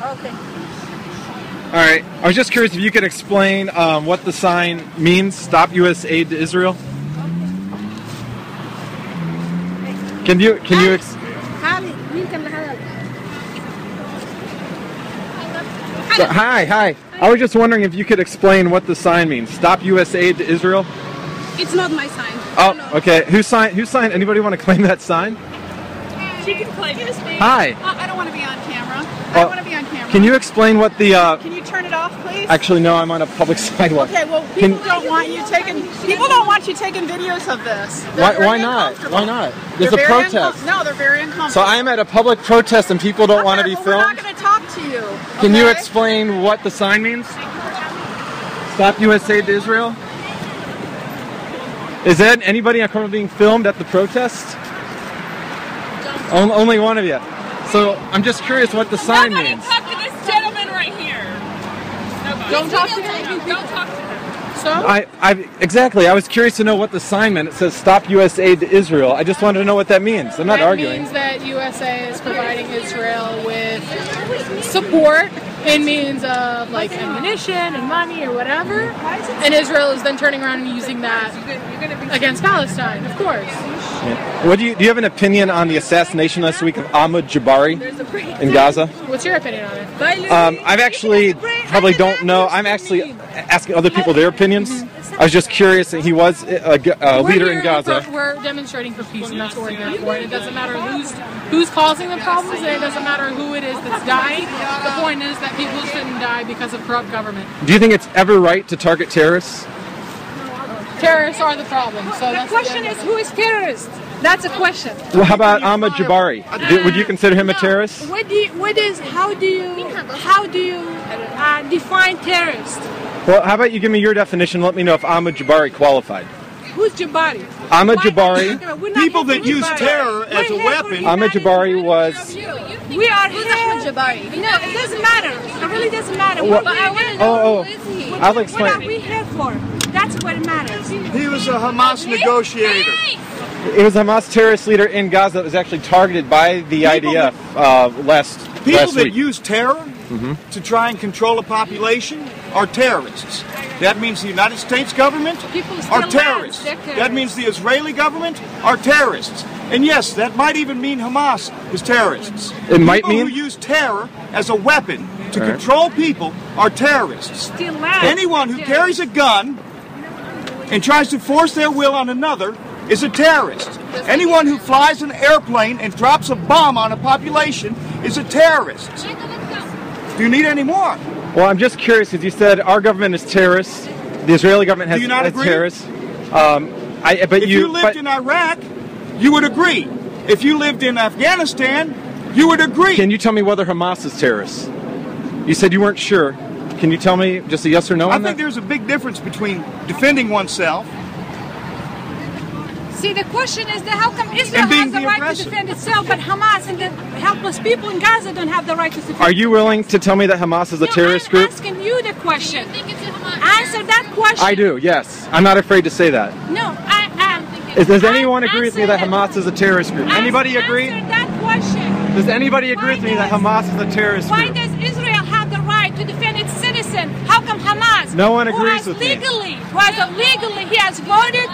Okay. All right. I was just curious if you could explain what the sign means. Stop U.S. aid to Israel. Can you Hi. I was just wondering if you could explain what the sign means. Stop U.S. aid to Israel. It's not my sign. Oh, okay. Who signed? Anybody want to claim that sign? She can claim it. Hi. I don't want to be on camera. I don't want to be on camera. Can you explain what the? Can you turn it off, please? Actually, no. I'm on a public sidewalk. Okay. Well, people don't want you taking videos of this. Why not? Why not? There's a protest. No, they're very uncomfortable. So I am at a public protest and people don't want to be filmed. We're not going to talk to you. Okay? Can you explain what the sign means? Stop U.S. aid to Israel. Is that anybody currently being filmed at the protest? Only one of you. So I'm just curious what the sign means. Talk to this gentleman right here. Don't talk to him. Don't talk to him. So? Exactly. I was curious to know what the sign meant. It says "Stop U.S. aid to Israel." I just wanted to know what that means. I'm not arguing. That means that USA is providing Israel with support in means of like ammunition and money or whatever, and Israel is then turning around and using that against Palestine, of course. Yeah. Do you have an opinion on the assassination last week of Ahmad Jabari in Gaza? What's your opinion on it? I've actually probably don't know. I'm actually asking other people their opinions. I was just curious. He was a leader in Gaza. We're demonstrating for peace, and that's what we're here for. And it doesn't matter who's causing the problems, and it doesn't matter who it is that's dying. The point is that people shouldn't die because of corrupt government. Do you think it's ever right to target terrorists? Terrorists are the problem. So the question is, who is terrorist? That's a question. Well, how about Ahmad Jabari? Would you consider him a terrorist? How do you define terrorist? Well, how about you give me your definition? Let me know if Ahmad Jabari qualified. Who's Jabari? Ahmad Jabari. People that use terror as a weapon. Ahmad Jabari was. We are here. Jabari? No, it doesn't matter. It really doesn't matter. I'll explain. What are we here for? That's what matters. He was a Hamas negotiator. It was a Hamas terrorist leader in Gaza that was actually targeted by the IDF last week. People that use terror to try and control a population are terrorists. That means the United States government are terrorists. That means the Israeli government are terrorists. And yes, that might even mean Hamas is terrorists. It might mean people who use terror as a weapon to control people are terrorists. Anyone who carries a gun and tries to force their will on another is a terrorist. Anyone who flies an airplane and drops a bomb on a population is a terrorist. Do you need any more? Well, I'm just curious because you said our government is terrorist. The Israeli government has terrorists. If you lived in Iraq, you would agree. If you lived in Afghanistan, you would agree. Can you tell me whether Hamas is terrorists? You said you weren't sure. Can you tell me just a yes or no on that? I think there's a big difference between defending oneself. See, the question is that how come Israel has the right to defend itself, but Hamas and the helpless people in Gaza don't have the right to defend? Are you willing to tell me that Hamas is a terrorist group? I'm asking you the question. Answer that question. I do, yes. I'm not afraid to say that. No, Does anyone agree with me that Hamas is a terrorist group? Anybody agree? Answer that question. Does anybody agree with me that Hamas is a terrorist group? Why does Israel have the right to defend its citizens? How come Hamas? No one agrees with me. Who has illegally, he has voted